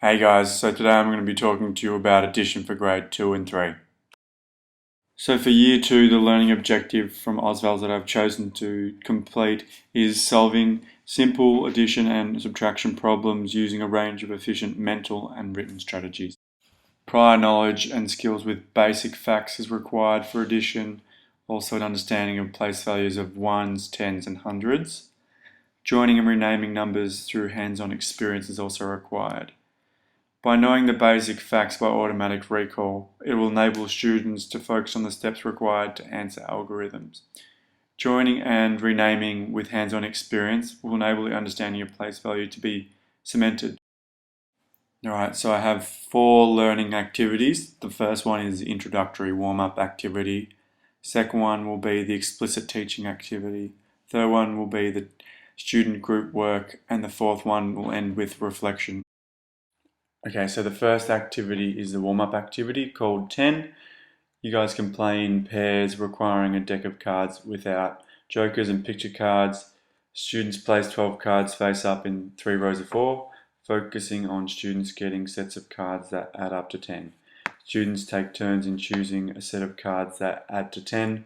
Hey guys, so today I'm going to be talking to you about addition for grade 2 and 3. So for year 2, the learning objective from Ausvals that I've chosen to complete is solving simple addition and subtraction problems using a range of efficient mental and written strategies. Prior knowledge and skills with basic facts is required for addition, also an understanding of place values of ones, tens and hundreds. Joining and renaming numbers through hands-on experience is also required. By knowing the basic facts by automatic recall, it will enable students to focus on the steps required to answer algorithms. Joining and renaming with hands-on experience will enable the understanding of place value to be cemented. Alright, so I have 4 learning activities. The first one is the introductory warm-up activity. Second one will be the explicit teaching activity. Third one will be the student group work, and the fourth one will end with reflection. Okay, so the first activity is the warm-up activity called 10. You guys can play in pairs requiring a deck of cards without jokers and picture cards. Students place 12 cards face up in 3 rows of 4, focusing on students getting sets of cards that add up to 10. Students take turns in choosing a set of cards that add to 10.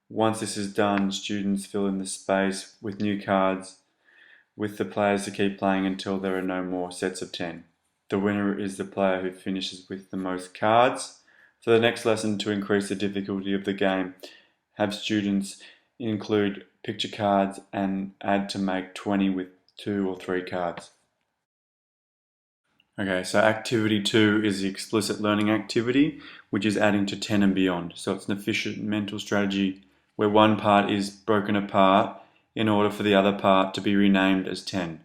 Once this is done, students fill in the space with new cards, with the players to keep playing until there are no more sets of 10. The winner is the player who finishes with the most cards. For the next lesson, to increase the difficulty of the game, have students include picture cards and add to make 20 with 2 or 3 cards. Okay, so activity 2 is the explicit learning activity, which is adding to 10 and beyond. So it's an efficient mental strategy where one part is broken apart in order for the other part to be renamed as 10.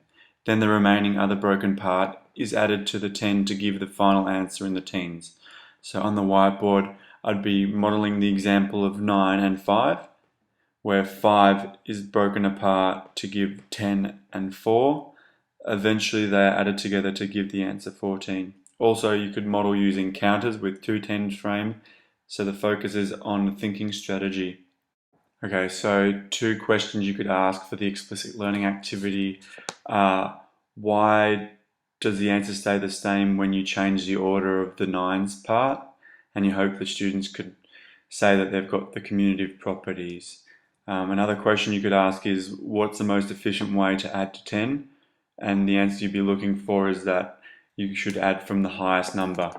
Then the remaining other broken part is added to the 10 to give the final answer in the teens. So on the whiteboard, I'd be modeling the example of 9 and 5, where 5 is broken apart to give 10 and 4. Eventually they are added together to give the answer 14. Also, you could model using counters with 2 tens frame, so the focus is on thinking strategy. Okay, so 2 questions you could ask for the explicit learning activity are, why does the answer stay the same when you change the order of the nines part? And you hope that students could say that they've got the commutative properties. Another question you could ask is, what's the most efficient way to add to 10? And the answer you'd be looking for is that you should add from the highest number.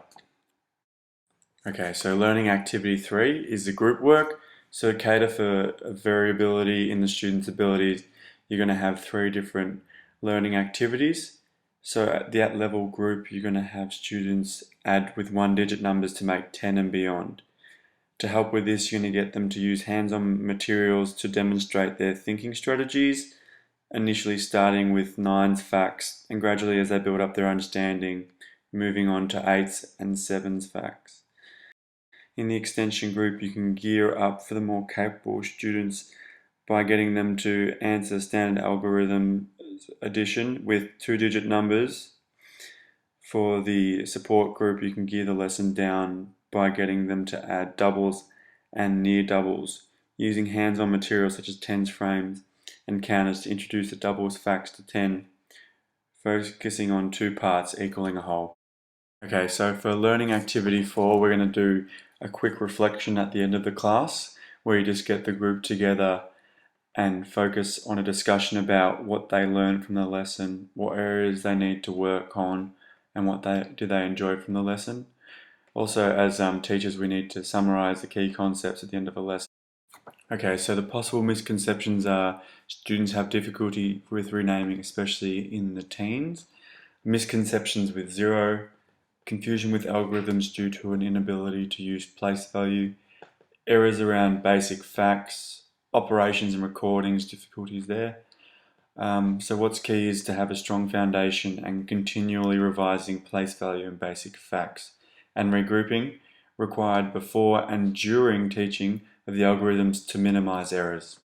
Okay, so learning activity 3 is the group work. So to cater for variability in the students' abilities, you're going to have 3 different learning activities. So at that level group, you're going to have students add with 1-digit numbers to make 10 and beyond. To help with this, you're going to get them to use hands-on materials to demonstrate their thinking strategies, initially starting with 9's facts, and gradually as they build up their understanding, moving on to 8's and 7's facts. In the extension group, you can gear up for the more capable students by getting them to answer standard algorithm addition with 2-digit numbers. For the support group, you can gear the lesson down by getting them to add doubles and near doubles, using hands-on materials such as tens frames and counters to introduce the doubles facts to 10, focusing on 2 parts equaling a whole. Okay, so for learning activity 4, we're going to do a quick reflection at the end of the class, where you just get the group together and focus on a discussion about what they learned from the lesson, what areas they need to work on, and what they enjoy from the lesson. Also, as teachers, we need to summarize the key concepts at the end of a lesson. Okay, so the possible misconceptions are students have difficulty with renaming, especially in the teens. Misconceptions with 0, confusion with algorithms due to an inability to use place value, errors around basic facts, operations and recordings, difficulties there. So what's key is to have a strong foundation and continually revising place value and basic facts, and regrouping required before and during teaching of the algorithms to minimize errors.